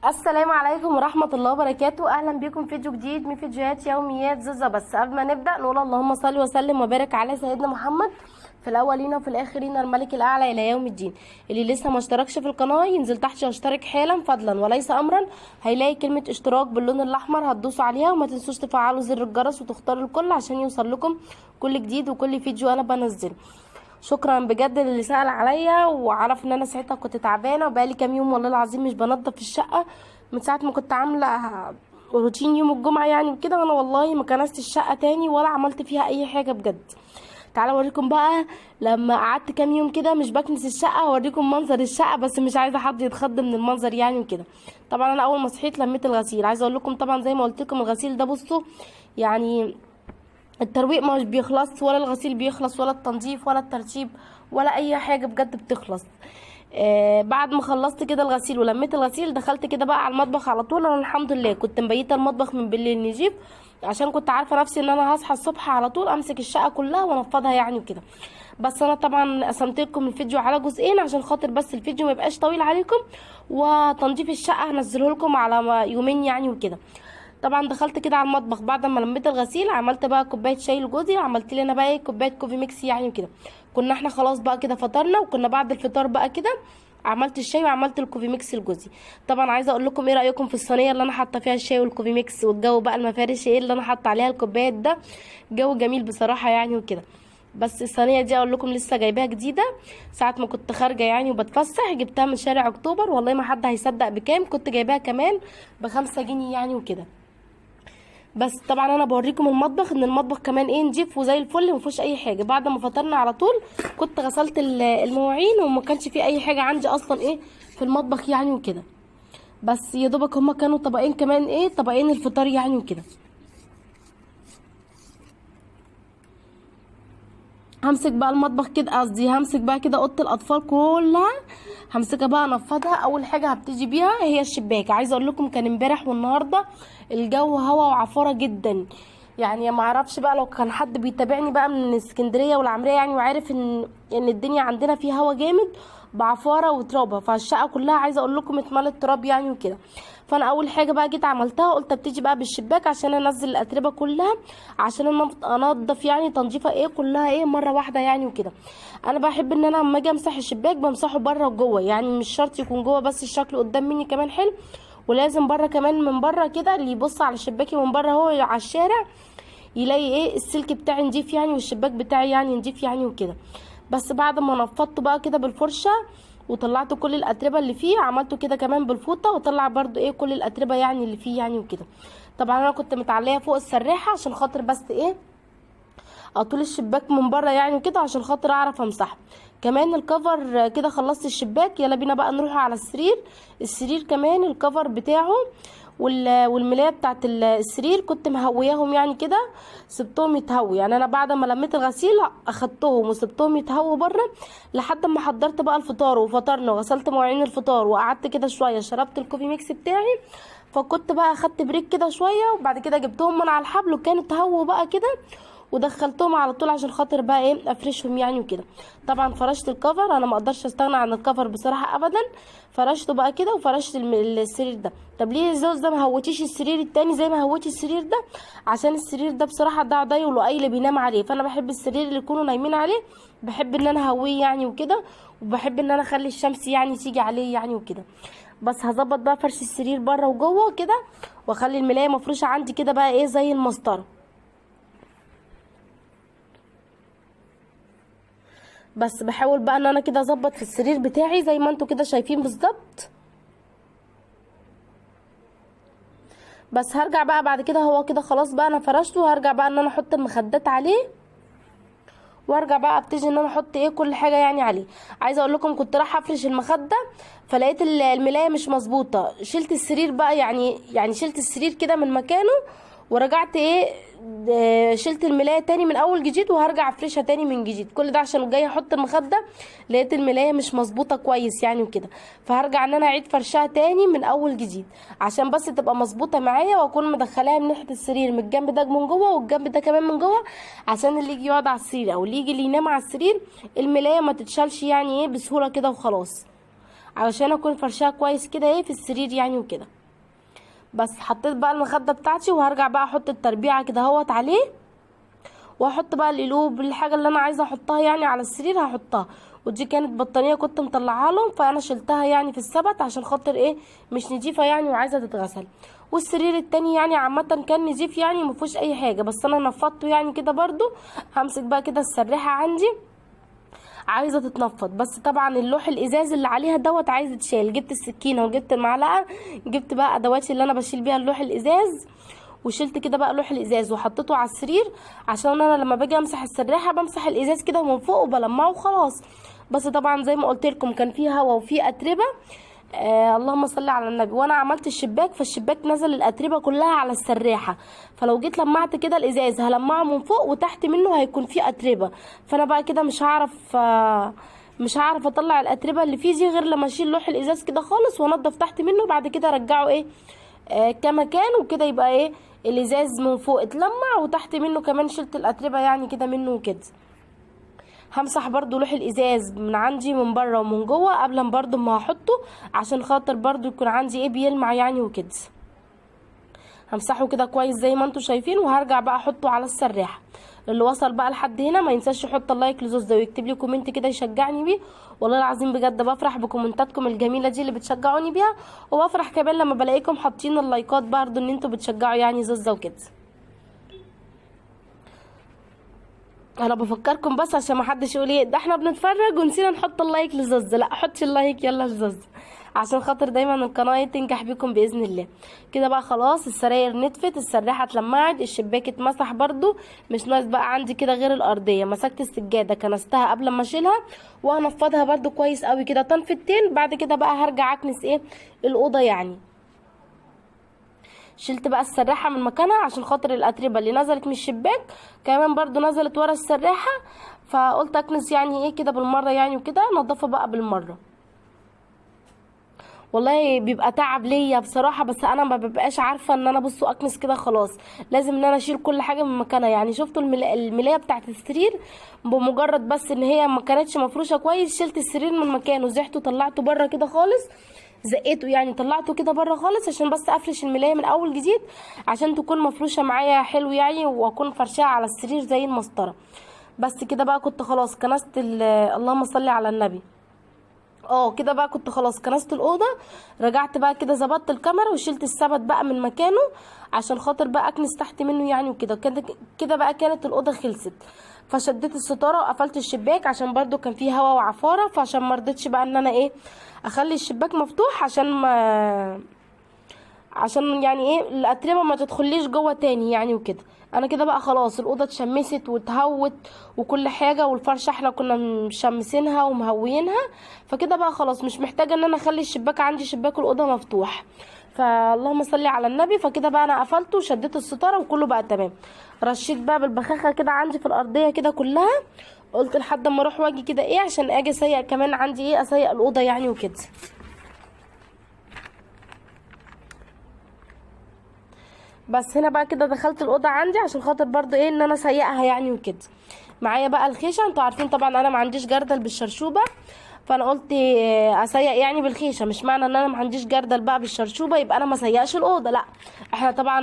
السلام عليكم ورحمة الله وبركاته. أهلا بكم في فيديو جديد من فيديوهات يوميات زوزة. بس قبل ما نبدأ نقول اللهم صل وسلم وبارك على سيدنا محمد في الأولين وفي الآخرين الملك الأعلى إلى يوم الدين. اللي لسه ما اشتركش في القناة ينزل تحت يشترك حالا فضلا وليس أمرا. هيلاقي كلمة اشتراك باللون الأحمر هتدوسوا عليها، وما تنسوش تفعلوا زر الجرس وتختاروا الكل عشان يوصل لكم كل جديد وكل فيديو أنا بنزله. شكرا بجد اللي سأل عليا وعرف ان انا ساعتها كنت تعبانه وبقالي كام يوم والله العظيم مش بنضف الشقه من ساعه ما كنت عامله روتين يوم الجمعه يعني وكده، وانا والله ما كنست الشقه تاني ولا عملت فيها اي حاجه بجد. تعالوا اوريكم بقى لما قعدت كام يوم كده مش بكنس الشقه، اوريكم منظر الشقه، بس مش عايزه حد يتخض من المنظر يعني وكده. طبعا انا اول ما صحيت لميت الغسيل. عايزه اقول لكم طبعا زي ما قلت لكم الغسيل ده بصوا يعني الترويق مش بيخلص، ولا الغسيل بيخلص، ولا التنظيف ولا الترتيب ولا اي حاجه بجد بتخلص. بعد ما خلصت كده الغسيل ولميت الغسيل دخلت كده بقى على المطبخ على طول. انا الحمد لله كنت مبيته المطبخ من بالليل نجيب، عشان كنت عارفه نفسي ان انا هصحى الصبح على طول امسك الشقه كلها وانفضها يعني وكده. بس انا طبعا قسمت لكم الفيديو على جزئين عشان خاطر بس الفيديو ما يبقاش طويل عليكم، وتنظيف الشقه هنزله لكم على يومين يعني وكده. طبعا دخلت كده على المطبخ بعد ما لميت الغسيل، عملت بقى كوبايه شاي لجوزي، عملت لي انا بقى كوبايه كوفي ميكس يعني كده. كنا احنا خلاص بقى كده فطرنا، وكنا بعد الفطار بقى كده عملت الشاي وعملت الكوفي ميكس لجوزي. طبعا عايزه اقول لكم ايه رايكم في الصينيه اللي انا حاطه فيها الشاي والكوفي ميكس، والجو بقى المفارش ايه اللي انا حاطه عليها الكوبايات ده، جو جميل بصراحه يعني وكده. بس الصينيه دي اقول لكم لسه جايباها جديده ساعه ما كنت خارجه يعني وبتفسح، جبتها من شارع اكتوبر، والله ما حد هيصدق بكام، كنت جايباها كمان ب5 جنيه يعني وكده. بس طبعا انا بوريكم المطبخ ان المطبخ كمان ايه نضيف وزي الفل مفيهوش اي حاجه. بعد ما فطرنا على طول كنت غسلت المواعين وما كانش في اي حاجه عندي اصلا ايه في المطبخ يعني وكده. بس يا دوبك هما كانوا طبقين كمان ايه طبقين الفطار يعني وكده. همسك بقى المطبخ كده، قصدي همسك بقى كده اوضه الاطفال كلها، همسكها بقى انفضها. اول حاجه هبتدي بيها هي الشباك. عايزه اقول لكم كان امبارح والنهارده الجو هوا وعفاره جدا، يعني ما اعرفش بقى لو كان حد بيتابعني بقى من اسكندريه والعمريه يعني وعارف ان الدنيا عندنا فيها هوا جامد بعفاره وترابه، فالشقه كلها عايزه اقول لكم اتملت تراب يعني وكده. فانا اول حاجه بقى جيت عملتها قلت ابتدي بقى بالشباك عشان انزل الاتربه كلها، عشان انضف يعني تنظيفه ايه كلها ايه مره واحده يعني وكده. انا بحب ان انا لما اجي امسح الشباك بمسحه بره وجوه، يعني مش شرط يكون جوه بس الشكل قدام مني كمان حلو، ولازم بره كمان. من بره كده اللي يبص على شباكي من بره هو على الشارع يلاقي ايه السلك بتاعي نضيف يعني والشباك بتاعي يعني نضيف يعني وكده. بس بعد ما نفضته بقى كده بالفرشه وطلعت كل الاتربه اللي فيه، عملته كده كمان بالفوطه وطلع برضو ايه كل الاتربه يعني اللي فيه يعني وكده. طبعا انا كنت متعليه فوق السراحه عشان خاطر بس ايه اطول الشباك من بره يعني وكده عشان خاطر اعرف امسحه. كمان الكفر كده خلصت الشباك، يلا بينا بقى نروح على السرير. السرير كمان الكفر بتاعه والملايه بتاعت السرير كنت مهوياهم يعني كده، سبتهم يتهووا. يعني انا بعد ما لميت الغسيل اخدتهم وسبتهم يتهووا بره لحد ما حضرت بقى الفطار وفطرنا وغسلت مواعين الفطار وقعدت كده شويه شربت الكوفي ميكس بتاعي. فكنت بقى اخدت بريك كده شويه، وبعد كده جبتهم من على الحبل وكانوا اتهووا بقى كده ودخلتهم على طول عشان خاطر بقى ايه افرشهم يعني وكده. طبعا فرشت الكفر، انا ما اقدرش استغنى عن الكفر بصراحه ابدا. فرشته بقى كده وفرشت السرير ده. طب ليه الزوز ده ما هوتيش السرير التاني زي ما هوتي السرير ده؟ عشان السرير ده بصراحه ده ضي ولؤي اللي بينام عليه، فانا بحب السرير اللي يكونوا نايمين عليه، بحب ان انا هويه يعني وكده، وبحب ان انا اخلي الشمس يعني تيجي عليه يعني وكده. بس هظبط بقى فرش السرير بره وجوه كده، واخلي الملايه مفروشه عندي كده بقى ايه زي المسطره. بس بحاول بقى ان انا كده اظبط في السرير بتاعي زي ما انتوا كده شايفين بالظبط. بس هرجع بقى بعد كده، هو كده خلاص بقى انا فرشته، هرجع بقى ان انا احط المخدات عليه، وارجع بقى ابتدي ان انا احط ايه كل حاجه يعني عليه. عايزه اقول لكم كنت رايحه افرش المخده فلقيت الملايه مش مظبوطه، شلت السرير بقى يعني شلت السرير كده من مكانه ورجعت ايه شلت الملايه تاني من اول جديد وهرجع افرشها تاني من جديد. كل ده عشان جايه احط المخده لقيت الملايه مش مظبوطه كويس يعني وكده، فهرجع ان انا اعيد فرشها تاني من اول جديد عشان بس تبقى مظبوطه معايا، واكون مدخلاها من ناحيه السرير من الجنب ده من جوه والجنب ده كمان من جوه، عشان اللي يجي يقعد على السرير او اللي يجي اللي ينام على السرير الملايه ما تتشالش يعني ايه بسهوله كده وخلاص. علشان اكون فرشاها كويس كده ايه في السرير يعني وكده. بس حطيت بقى المخده بتاعتي، وهرجع بقى احط التربيعه كده اهوت عليه، واحط بقى القلوب الحاجه اللي انا عايزه احطها يعني على السرير هحطها. ودي كانت بطانيه كنت مطلعها لهم، فانا شلتها يعني في السبت عشان خاطر ايه مش نضيفه يعني وعايزه تتغسل. والسرير التاني يعني عامه كان نضيف يعني مفيهوش اي حاجه، بس انا نفضته يعني كده برضو. همسك بقى كده السراحه عندي عايزه تتنفض، بس طبعا اللوح الازاز اللي عليها دوت عايز يتشال. جبت السكينه وجبت المعلقه، جبت بقى ادواتي اللي انا بشيل بيها اللوح الازاز، وشلت كده بقى لوح الازاز وحطيته على السرير، عشان انا لما باجي امسح السراحه بمسح الازاز كده من فوق وبلمعه وخلاص. بس طبعا زي ما قلت لكم كان فيه هوا وفيه اتربه. اللهم صل على النبي. وانا عملت الشباك، فالشباك نزل الاتربه كلها على السراحه، فلو جيت لمعت كده الازاز هلمعه من فوق وتحت منه هيكون فيه اتربه، فانا بقى كده مش هعرف اطلع الاتربه اللي فيه دي غير لما اشيل لوح الازاز كده خالص وانضف تحت منه، بعد كده ارجعه ايه كما كان، وكده يبقى ايه الازاز من فوق اتلمع وتحت منه كمان شلت الاتربه يعني كده منه وكده. همسح برضو لوح الازاز من عندي من بره ومن جوه قبل ما برضو ما هحطه، عشان خاطر برضو يكون عندي ايه بيلمع يعني وكده. همسحه كده كويس زي ما انتم شايفين، وهرجع بقى احطه على السراحه. اللي وصل بقى لحد هنا ما ينساش يحط اللايك لزوز ويكتب لي كومنت كده يشجعني بيه. والله العظيم بجد بفرح بكومنتاتكم الجميله دي اللي بتشجعوني بيها، وبفرح كمان لما بلاقيكم حاطين اللايكات برضو ان انتوا بتشجعوا يعني زوزة وكده. انا بفكركم بس عشان ما حدش يقول ايه ده احنا بنتفرج ونسينا نحط اللايك لزوز. لا حطي اللايك يلا لزوز، عشان خاطر دايما القناه تنجح بيكم باذن الله. كده بقى خلاص السراير نتفت، السراحه اتلمعت، الشباك اتمسح برضو، مش ناقص بقى عندي كده غير الارضيه. مسكت السجاده كنستها قبل ما اشيلها، وهنفضها برضو كويس قوي كده تنفتين. بعد كده بقى هرجع اكنس ايه الاوضه يعني. شلت بقى السراحه من مكانها عشان خاطر الاتربه اللي نزلت من الشباك كمان برضو نزلت ورا السراحه، فقلت اكنس يعني ايه كده بالمره يعني وكده نضفها بقى بالمره. والله بيبقى تعب ليا بصراحه، بس انا ما ببقاش عارفه ان انا بصوا اكنس كده خلاص، لازم ان انا اشيل كل حاجه من مكانها. يعني شفتوا الملايه بتاعت السرير، بمجرد بس ان هي ما كانتش مفروشه كويس شلت السرير من مكانه، زحته طلعته بره كده خالص، زقيته يعني طلعته كده بره خالص عشان بس افرش الملايه من اول جديد، عشان تكون مفروشه معايا حلو يعني، واكون فرشاها على السرير زي المسطره. بس كده بقى كنت خلاص كنست اللهم صل على النبي. كده بقى كنت خلاص كنست الاوضه. رجعت بقى كده ظبطت الكاميرا وشلت السبت بقى من مكانه عشان خاطر بقى اكنس تحت منه يعني وكده. كده بقى كانت الاوضه خلصت، فشديت الستاره وقفلت الشباك عشان برضو كان فيه هوا وعفاره، فعشان ما رضيتش بقى ان انا ايه اخلي الشباك مفتوح عشان يعني ايه الاتربه ما تدخليش جوه تاني يعني وكده. انا كده بقى خلاص الاوضه اتشمست واتهوت وكل حاجه، والفرشه احنا كنا مشمسينها ومهوينها، فكده بقى خلاص مش محتاجه ان انا اخلي الشباك عندي شباك الاوضه مفتوح. فاللهم صل على النبي. فكده بقى انا قفلته وشديت الستاره وكله بقى تمام. رشيت بقى بالبخاخه كده عندي في الارضيه كده كلها، قلت لحد اما اروح واجي كده ايه عشان اجي اسيق كمان عندي ايه اسيق الاوضه يعني وكده. بس هنا بقى كده دخلت الاوضه عندي عشان خاطر برضو ايه ان انا اسيقها يعني وكده. معايا بقى الخيشه، انتوا عارفين طبعا انا ما عنديش جردل بالشرشوبه، فانا قلت اسيق يعني بالخيشه. مش معنى ان انا ما عنديش جردل بقى بالشرشوبه يبقى انا ما اسيقش الاوضه، لا. احنا طبعا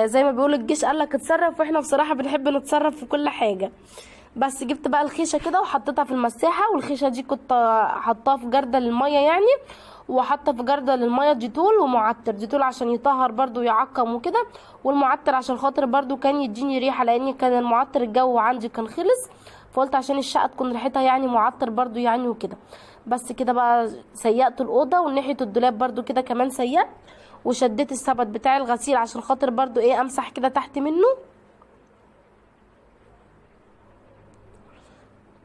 زي ما بيقول الجيش قالك اتصرف، واحنا بصراحه بنحب نتصرف في كل حاجه. بس جبت بقى الخيشه كده وحطيتها في المساحه، والخيشه دي كنت حطاها في جردل الميه يعني، وحاطه في جردل الميه ديتول ومعطر. ديتول عشان يطهر برضو ويعقم وكده، والمعطر عشان خاطر برضو كان يديني ريحه، لان كان المعطر الجو عندي كان خلص، فقلت عشان الشقه تكون ريحتها يعني معطر برضو يعني وكده. بس كده بقى سيقت الاوضه، وناحيه الدولاب برضو كده كمان سيقت، وشديت السبت بتاع الغسيل عشان خاطر برضو ايه امسح كده تحت منه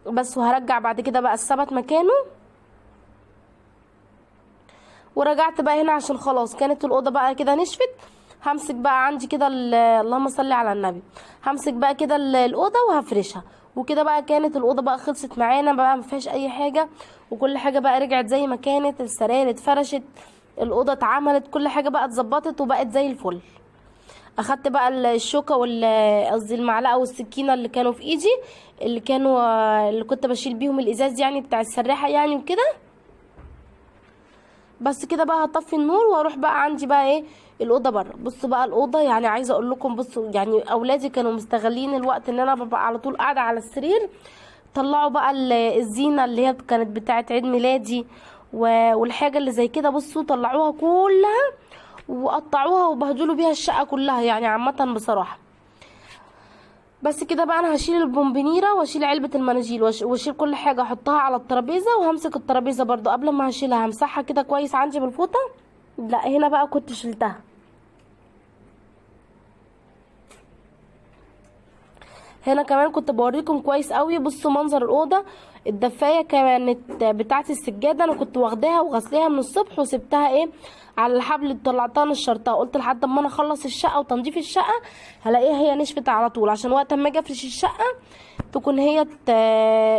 بس. وهرجع بعد كده بقى السبت مكانه. ورجعت بقى هنا عشان خلاص كانت الاوضه بقى كده نشفت. همسك بقى عندي كده اللهم صل على النبي، همسك بقى كده الاوضه وهفرشها. وكده بقى كانت الاوضه بقى خلصت معانا بقى ما فيهاش اي حاجه، وكل حاجه بقى رجعت زي ما كانت، السراير اتفرشت، الاوضه اتعملت، كل حاجه بقى اتظبطت وبقت زي الفل. اخدت بقى الشوكه قصدي المعلقه والسكينه اللي كانوا في ايدي، اللي كنت بشيل بيهم الازاز يعني بتاع السراحه يعني وكده، بس كده بقى هطفي النور واروح بقى عندي بقى ايه الاوضه بره. بصوا بقى الاوضه، يعني عايزه اقول لكم، بصوا يعني اولادي كانوا مستغلين الوقت ان انا ببقى على طول قاعده على السرير. طلعوا بقى الزينه اللي هي كانت بتاعه عيد ميلادي والحاجه اللي زي كده، بصوا طلعوها كلها وقطعوها وبهدلوا بيها الشقه كلها يعني عامه بصراحه. بس كده بقى انا هشيل البومبنيره واشيل علبه المناديل واشيل كل حاجه احطها على الترابيزه، وهمسك الترابيزه برضو قبل ما هشيلها همسحها كده كويس عندي بالفوطه. لا هنا بقى كنت شلتها. هنا كمان كنت بوريكم كويس قوي، بصوا منظر الاوضه. الدفايه كانت بتاعه السجاده انا كنت واخداها وغسلها من الصبح وسبتها ايه على الحبل اللي طلعتها نشرتها، قلت لحد ما انا اخلص الشقه وتنظيف الشقه هلاقيها هي نشفت على طول، عشان وقت ما اجي افرش الشقه تكون هي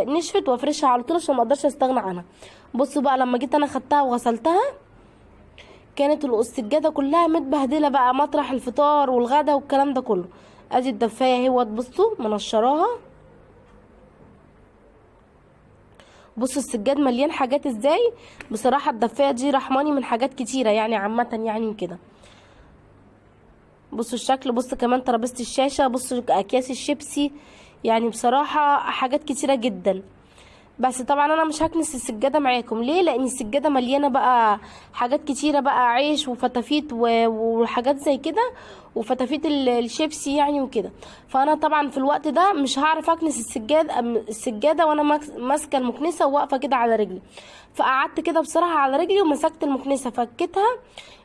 نشفت وافرشها على طول عشان ما اقدرش استغنى عنها. بصوا بقى لما جيت انا خدتها وغسلتها كانت السجاده كلها متبهدله بقى مطرح الفطار والغدا والكلام ده كله. ادي الدفايه اهوت، بصوا منشراها. بصوا السجاد مليان حاجات ازاي. بصراحه الدفايه دي رحماني من حاجات كتيره يعني عامه يعني كده. بصوا الشكل، بصوا كمان ترابيزه الشاشه، بصوا اكياس الشيبسي، يعني بصراحه حاجات كتيره جدا. بس طبعا انا مش هكنس السجاده معاكم، ليه؟ لان السجاده مليانه بقى حاجات كتيره بقى، عيش وفتافيت وحاجات زي كده وفتافيت الشيبسي يعني وكده. فانا طبعا في الوقت ده مش هعرف اكنس السجاده وانا ماسكه المكنسه وواقفه كده على رجلي. فقعدت كده بصراحه على رجلي ومسكت المكنسه فكيتها،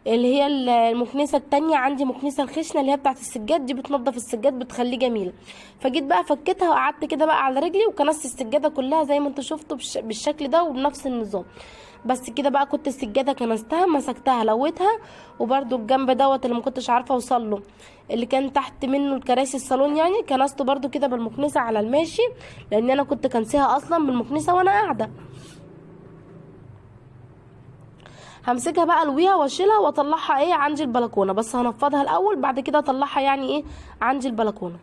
اللي هي المكنسه التانية عندي مكنسه الخشنه اللي هي بتاعت السجاد دي بتنضف السجاد بتخليه جميل. فجيت بقى فكيتها وقعدت كده بقى على رجلي وكنست السجاده كلها زي ما انتوا شفتوا بالشكل ده وبنفس النظام. بس كده بقى كنت السجاده كنستها مسكتها لويتها. وبرده الجنب دوت اللي ما كنتش عارفه اوصل له اللي كان تحت منه الكراسي الصالون يعني كنسته برده كده بالمكنسه على الماشي، لان انا كنت كنسيها اصلا بالمكنسه وانا قاعده. همسكها بقى الويها واشيلها واطلعها ايه عندي البلكونه، بس هنفضها الاول بعد كده اطلعها يعني ايه عندي البلكونه.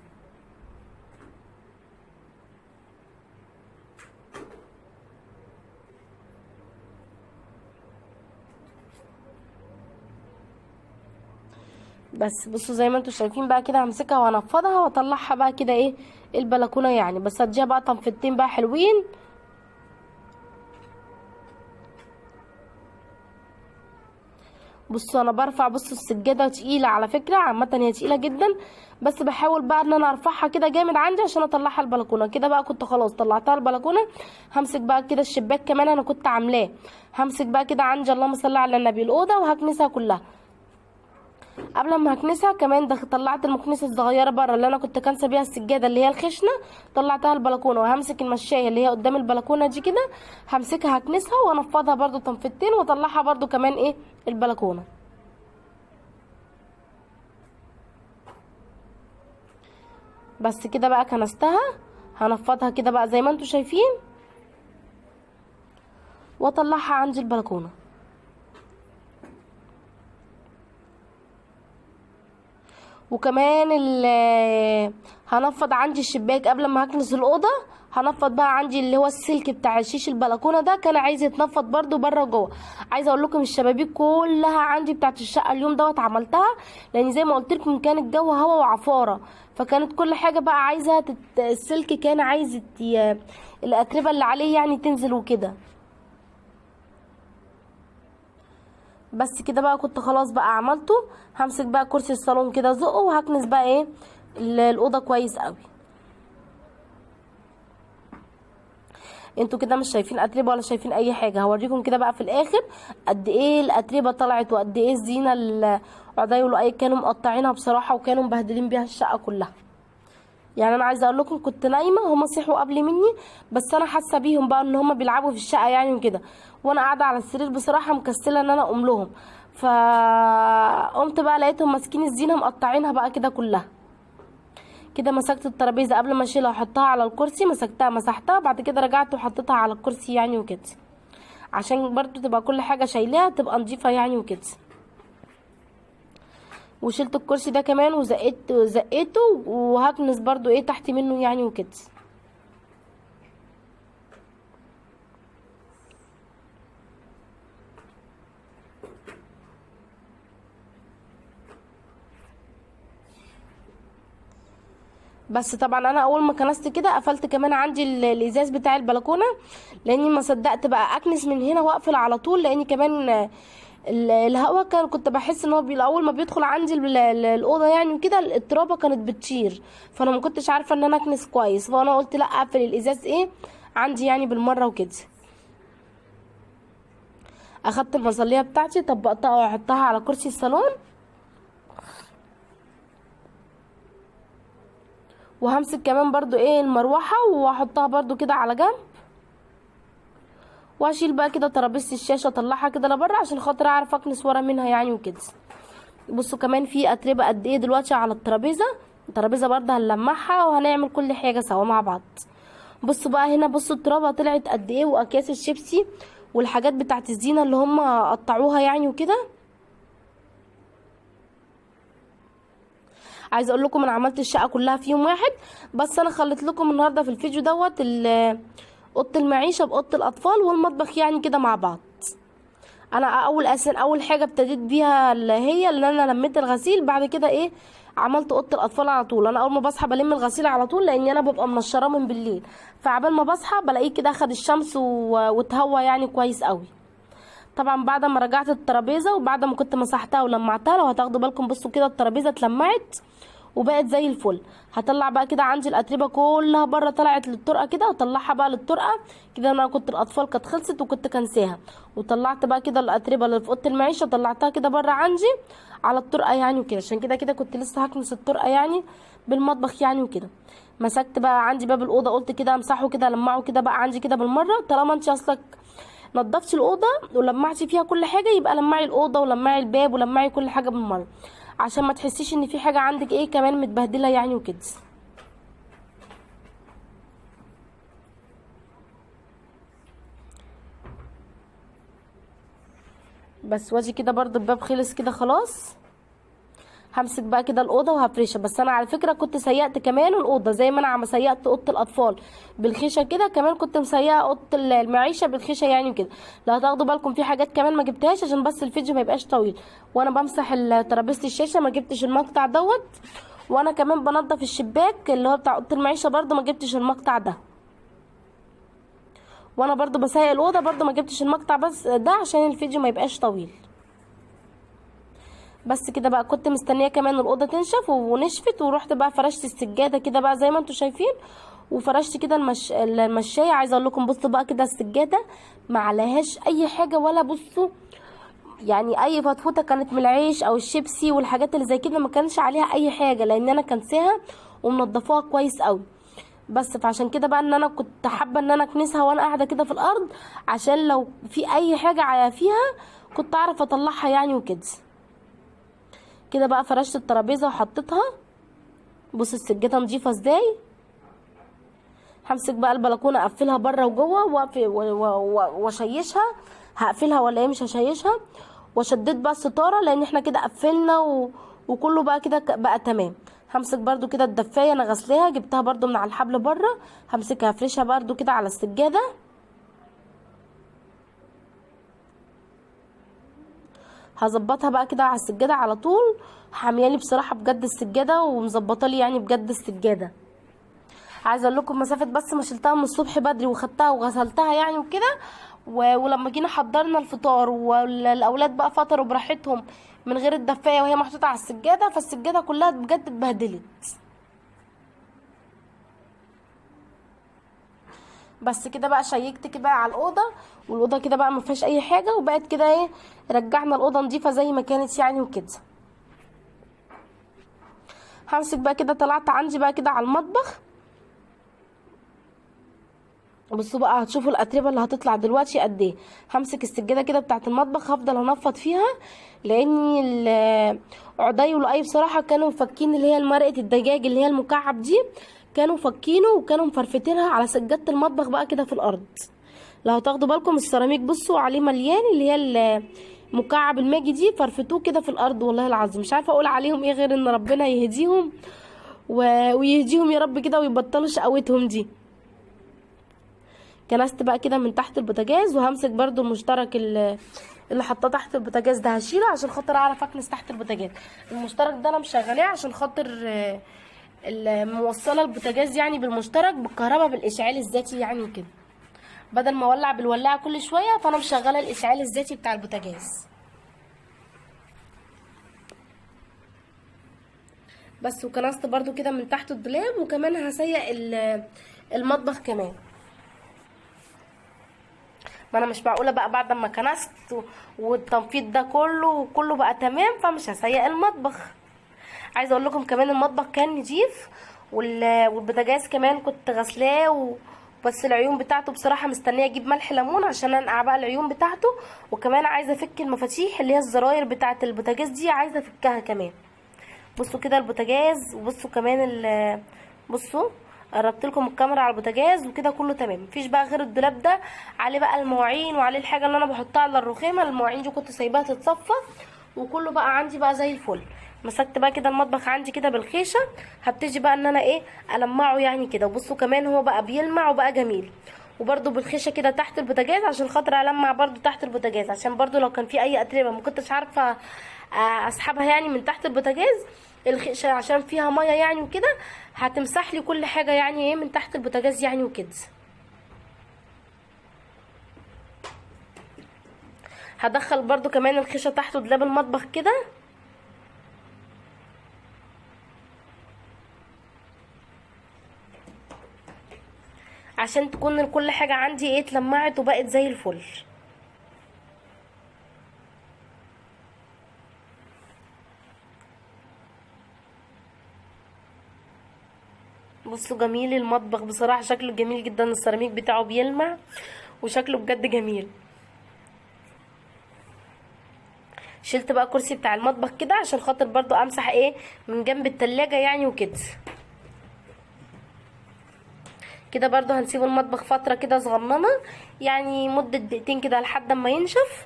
بس بصوا زي ما انتوا شايفين بقى كده همسكها وانفضها واطلعها بقى كده ايه البلكونه يعني، بس اديها بقى تنفيضتين بقى حلوين. بصوا انا برفع، بصوا السجاده تقيله على فكره عامه هي تقيله جدا، بس بحاول بقى ان انا ارفعها كده جامد عندي عشان اطلعها البلكونه. كده بقى كنت خلاص طلعتها البلكونه. همسك بقى كده الشباك كمان انا كنت عاملاه، همسك بقى كده عندي اللهم صل على النبي الاوضه وهكنسها كلها. قبل ما هكنسها كمان طلعت المكنسه الصغيره بره اللي انا كنت كانسه بيها السجاده اللي هي الخشنه، طلعتها البلكونه. وهمسك المشايه اللي هي قدام البلكونه دي كده همسكها هكنسها وانفضها برده تنفيضتين واطلعها برده كمان ايه البلكونه. بس كده بقى كنستها هنفضها كده بقى زي ما انتوا شايفين واطلعها عندي البلكونه. وكمان هنفض عندي الشباك قبل ما هكنس الاوضه. هنفض بقى عندي اللي هو السلك بتاع شيش البلكونه ده كان عايز يتنفض برده بره وجوه. عايزه اقول لكم الشبابيك كلها عندي بتاعت الشقه اليوم دوت عملتها، لان زي ما قلت لكم كان الجو هوا وعفاره، فكانت كل حاجه بقى عايزه السلك كان عايز الاتربه اللي عليه يعني تنزل وكده. بس كده بقى كنت خلاص بقى عملته. همسك بقى كرسي الصالون كده زقه وهكنس بقى ايه الاوضه كويس قوي. انتوا كده مش شايفين اتربه ولا شايفين اي حاجه، هوريكم كده بقى في الاخر قد ايه الاتربه طلعت وقد ايه الزينه العداي والقاي كانوا مقطعينها بصراحه وكانوا مبهدلين بيها الشقه كلها. يعني انا عايزه اقول لكم كنت نايمه هما صحوا قبل مني، بس انا حاسه بيهم بقى ان هما بيلعبوا في الشقه يعني وكده، وانا قاعده على السرير بصراحه مكسله ان انا اقوم لهم. فقمت بقى لقيتهم ماسكين الزينه مقطعينها بقى كده كلها. كده مسكت الترابيزه قبل ما اشيلها واحطها على الكرسي، مسكتها مسحتها بعد كده رجعت وحطيتها على الكرسي يعني وكده، عشان برضو تبقى كل حاجه شايلاها تبقى نظيفه يعني وكده. وشلت الكرسي ده كمان وزقيته وهكنس برضو ايه تحت منه يعني وكده. بس طبعا انا اول ما كنست كده قفلت كمان عندي الازاز بتاع البلكونه، لاني ما صدقت بقى اكنس من هنا واقفل على طول، لاني كمان الهواء كنت بحس ان هو اول ما بيدخل عندي الاوضه يعني وكده الترابه كانت بتطير، فانا ما كنتش عارفه ان انا اكنس كويس، فانا قلت لا اقفل الازاز ايه عندي يعني بالمره وكده. اخدت المظليه بتاعتي طبقتها واحطها على كرسي الصالون، وهمسك كمان برضو ايه المروحه واحطها برضو كده على جنب، واشيل بقى كده ترابيزه الشاشه اطلعها كده لبره عشان خاطر اعرف اكنس ورا منها يعني وكده. بصوا كمان في اتربه قد ايه دلوقتي على الترابيزه برضه هنلمعها وهنعمل كل حاجه سوا مع بعض. بصوا بقى هنا، بصوا الترابه طلعت قد ايه، واكياس الشيبسي والحاجات بتاعت الزينه اللي هم قطعوها يعني وكده. عايزه اقول لكم انا عملت الشقه كلها في يوم واحد، بس انا خليت لكم النهارده في الفيديو دوت اوضه المعيشه باوضه الاطفال والمطبخ يعني كده مع بعض. انا اول حاجه ابتديت بيها اللي هي اللي انا لميت الغسيل، بعد كده ايه عملت اوضه الاطفال على طول. انا اول ما بصحى بلم الغسيل على طول، لان انا ببقى منشراه من بالليل، فعبال ما بصحى بلاقيه كده اخد الشمس واتهوى يعني كويس قوي. طبعا بعد ما رجعت الترابيزه وبعد ما كنت مسحتها ولمعتها، لو هتاخدوا بالكم بصوا كده الترابيزه اتلمعت وبقت زي الفل. هطلع بقى كده عندي الاتربه كلها بره طلعت للطرقه كده، واطلعها بقى للطرقه كده. انا كنت الاطفال كانت خلصت وكنت كنساها، وطلعت بقى كده الاتربه اللي في اوضه المعيشه طلعتها كده بره عندي على الطرقه يعني وكده، عشان كده كده كنت لسه هكنس الطرقه يعني بالمطبخ يعني وكده. مسكت بقى عندي باب الاوضه، قلت كده امسحه كده لمعه كده بقى عندي كده بالمره، طالما انت اصلك نضفتي الاوضه ولمعتي فيها كل حاجه يبقى لمعي الاوضه ولمعي الباب ولمعي كل حاجه بالمره، عشان ما تحسيش ان في حاجه عندك ايه كمان متبهدله يعني وكده. بس واجي كده برضو الباب خلص كده خلاص. همسك بقى كده الاوضه وهفرشها، بس انا على فكره كنت سيقت كمان الاوضه زي ما انا عم سيقت اوضه الاطفال بالخيشه كده، كمان كنت مسيقه اوضه المعيشه بالخيشه يعني كده. لو هتاخدوا بالكم في حاجات كمان ما جبتهاش عشان بس الفيديو ما يبقاش طويل، وانا بمسح ترابيزه الشاشه ما جبتش المقطع دوت، وانا كمان بنضف الشباك اللي هو بتاع اوضه المعيشه برضو ما جبتش المقطع ده، وانا برضو بسيق الاوضه برضو ما جبتش المقطع بس ده عشان الفيديو ما يبقاش طويل. بس كده بقى كنت مستنيه كمان الاوضه تنشف ونشفت، ورحت بقى فرشت السجاده كده بقى زي ما انتم شايفين، وفرشت كده المشايه. عايزه اقول لكم بصوا بقى كده السجاده ما عليهاش اي حاجه، ولا بصوا يعني اي فتفوته كانت من العيش او الشيبسي والحاجات اللي زي كده ما كانش عليها اي حاجه، لان انا كنساها ومنضفاها كويس قوي. بس فعشان كده بقى ان انا كنت حابه ان انا اكنسها وانا قاعده كده في الارض، عشان لو في اي حاجه فيها كنت اعرف اطلعها يعني وكده. كده بقى فرشت الترابيزه وحطيتها، بص السجاده نضيفه ازاي. همسك بقى البلكونه اقفلها بره وجوه واشيشها، هقفلها ولا ايه مش هشيشها. وشديت بقى الستاره لان احنا كده قفلنا وكله بقى كده بقى تمام. همسك برضو كده الدفايه انا غسلاها جبتها برضو من على الحبل بره، همسكها افرشها برضو كده على السجاده. هظبطها بقى كده على السجاده على طول، حاميالي بصراحه بجد السجاده ومظبطه لي يعني بجد السجاده. عايزه اقول لكم مسافه بس ما شلتها من الصبح بدري وخدتها وغسلتها يعني وكده، ولما جينا حضرنا الفطار والاولاد بقى فطروا براحتهم من غير الدفايه وهي محطوطه على السجاده، فالسجاده كلها بجد اتبهدلت. بس كده بقى شيكت كده على الاوضه، والاوضه كده بقى ما فيهاش اي حاجه، وبقت كده ايه رجعنا الاوضه نظيفه زي ما كانت يعني وكده. همسك بقى كده طلعت عندي بقى كده على المطبخ. بصوا بقى هتشوفوا الاتربه اللي هتطلع دلوقتي قد ايه. همسك السجاده كده بتاعه المطبخ هفضل انفض فيها، لاني عدي ولؤي بصراحه كانوا مفكين اللي هي مرقه الدجاج اللي هي المكعب دي، كانوا فكينه وكانوا مفرفتينها على سجاده المطبخ بقى كده في الارض. لو هتاخدوا بالكم السيراميك بصوا عليه مليان اللي هي مكعب الماجي دي، فرفتوه كده في الارض. والله العظيم مش عارفه اقول عليهم ايه غير ان ربنا يهديهم ويهديهم يا رب كده ويبطلوا شقوتهم دي. كنست بقى كده من تحت البوتاجاز، وهمسك برضو المشترك اللي حطاه تحت البوتاجاز ده هشيله عشان خاطر اعرف اكنس تحت البوتاجاز. المشترك ده انا مشغلاه عشان خاطر موصله البوتاجاز يعني بالمشترك بالكهرباء بالاشعال الذاتي يعني كده، بدل ما اولع بالولاعه كل شويه فانا مشغله الاشعال الذاتي بتاع البوتاجاز بس. وكنست برضو كده من تحت الدولاب، وكمان هسيق المطبخ كمان. ما انا مش معقوله بقى بعد ما كنست والتنفيض ده كله بقى تمام فمش هسيق المطبخ. عايزه اقول لكم كمان المطبخ كان نضيف، والبوتاجاز كمان كنت غسلاه بس العيون بتاعته بصراحه مستنيه اجيب ملح ليمون عشان انقع بقى العيون بتاعته. وكمان عايزه افك المفاتيح اللي هي الزراير بتاعه البوتاجاز دي، عايزه افكها كمان. بصوا كده البوتاجاز، وبصوا كمان بصوا قربت لكم الكاميرا على البوتاجاز وكده كله تمام. مفيش بقى غير الدولاب ده عليه بقى المواعين وعليه الحاجه اللي انا بحطها على الرخامه. المواعين دي كنت سايباها تتصفى وكله بقى عندي بقى زي الفل. مسكت بقى كده المطبخ عندي كده بالخيشه، هبتدي بقى ان انا ايه المعه يعني كده. وبصوا كمان هو بقى بيلمع وبقى جميل. وبرده بالخيشه كده تحت البوتاجاز عشان خاطر المع برده تحت البوتاجاز، عشان برده لو كان في اي اتربه ما كنتش عارفه اسحبها يعني من تحت البوتاجاز. الخيشه عشان فيها ميه يعني وكده هتمسح لي كل حاجه يعني ايه من تحت البوتاجاز يعني وكده. هدخل برده كمان الخيشه تحت دولاب المطبخ كده عشان تكون كل حاجه عندي ايه اتلمعت وبقت زي الفل. بصوا جميل المطبخ بصراحه، شكله جميل جدا، السيراميك بتاعه بيلمع وشكله بجد جميل. شلت بقى الكرسي بتاع المطبخ كده عشان خاطر برضو امسح ايه من جنب التلاجة يعني وكده. كده برضو هنسيب المطبخ فترة كده صغننة يعني مدة دقيقتين كده لحد ما ينشف.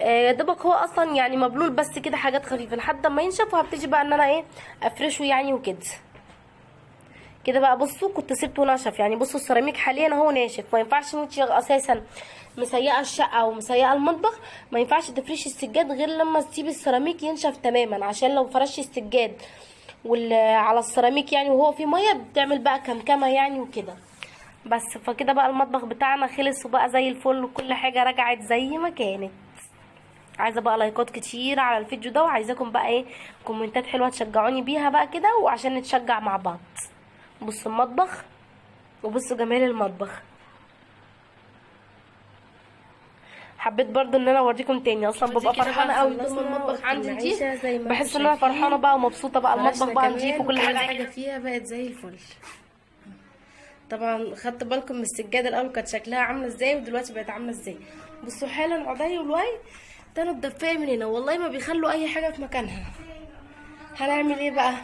يا دوبك هو اصلا يعني مبلول بس كده حاجات خفيفة لحد ما ينشف، وهبتدي بقى ان انا ايه افرشه يعني وكده. كده بقى بصوا كنت سبته نشف يعني. بصوا السيراميك حاليا اهو ناشف، ما ينفعش انت اساسا مسيقه الشقه ومسيقه المطبخ ما ينفعش تفرشي السجاد غير لما تسيبي السيراميك ينشف تماما، عشان لو فرشي السجاد على السيراميك يعني وهو فيه ميه بتعمل بقى كمكمه يعني وكده بس. فكده بقى المطبخ بتاعنا خلص وبقى زي الفل وكل حاجه رجعت زي ما كانت. عايزه بقى لايكات كتير على الفيديو ده، وعايزاكم بقى ايه كومنتات حلوه تشجعوني بيها بقى كده وعشان نتشجع مع بعض. بصوا المطبخ وبصوا جمال المطبخ. حبيت برضو ان انا اوريكم تاني، اصلا ببقى فرحانه قوي طول ما المطبخ عندي نضيف، بحس ان انا فرحانه بقى ومبسوطه بقى. المطبخ بقى نضيف وكل حاجه فيها بقت زي الفل. طبعا خدت بالكم من السجاده الاول كانت شكلها عامله ازاي ودلوقتي بقت عامله ازاي. بصوا حالا عضي والواي كانوا اتدفيه من هنا، والله ما بيخلوا اي حاجه في مكانها. هنعمل ايه بقى؟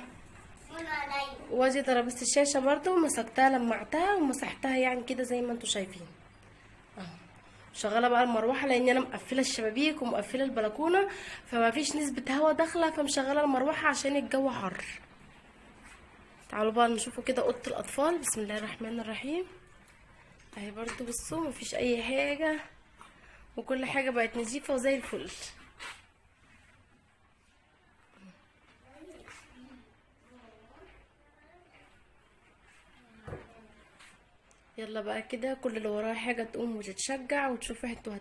وادي ترابيزه الشاشه برضو مسكتها لمعتها ومسحتها يعني كده زي ما انتوا شايفين اهو. شغاله بقى المروحه لان انا مقفله الشبابيك ومقفله البلكونه فما فيش نسبه هواء داخله، فمشغله المروحه عشان الجو حر. تعالوا بقى نشوفوا كده اوضه الاطفال. بسم الله الرحمن الرحيم اهي برضو بصوا مفيش اي حاجه وكل حاجه بقت نظيفه وزي الفل. يلا بقى كده كل اللي وراها حاجه تقوم وتتشجع وتشوفوا انتوا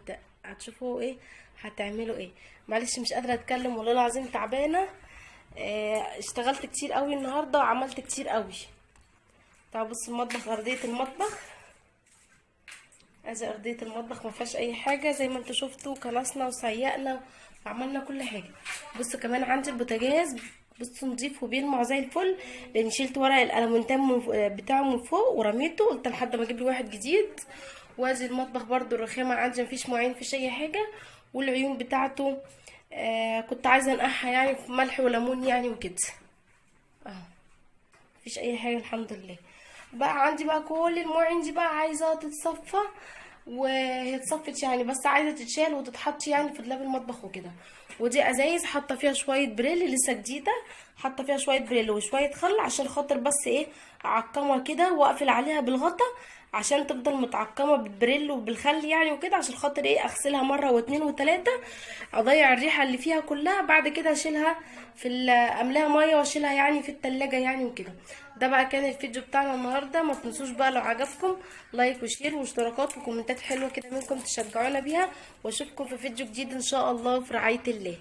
هتشوفوا ايه هتعملوا ايه. معلش مش قادره اتكلم والله العظيم تعبانه. اشتغلت كتير قوي النهارده وعملت كتير قوي. تعالوا بصوا المطبخ، ارضيه المطبخ ادي ارضيه المطبخ ما فيهاش اي حاجه زي ما انتوا شفتوا، كنسنا وسيقنا وعملنا كل حاجه. بصوا كمان عندي البوتاجاز بصوا نضيف وبيلمع زي الفل، لان شلت ورق الالومنتام بتاعه من فوق ورميته، قلت لحد ما اجيب لي واحد جديد. وادي المطبخ برده الرخامه عندي مفيش مواعين مفيش اي حاجه، والعيون بتاعته كنت عايزه انقعها يعني في ملح وليمون يعني وكده اهو مفيش اي حاجه الحمد لله. بقى عندي بقى كل المواعين دي بقى عايزه تتصفى، وهي اتصفت يعني بس عايزه تتشال وتتحط يعني في دولاب المطبخ وكده. ودي ازايز حاطه فيها شويه بريل لسه جديده، حاطه فيها شويه بريل وشويه خل عشان خاطر بس ايه اعقمها كده واقفل عليها بالغطا عشان تفضل متعقمه بالبريل وبالخل يعني وكده، عشان خاطر ايه اغسلها مره واتنين وتلاته، اضيع الريحه اللي فيها كلها. بعد كده اشيلها املاها ميه واشيلها يعني في التلاجة يعني وكده. ده بقى كان الفيديو بتاعنا النهارده. ما تنسوش بقى لو عجبكم لايك وشير واشتراكات وكومنتات حلوه كده منكم تشجعونا بيها، واشوفكم في فيديو جديد ان شاء الله في رعايه الله.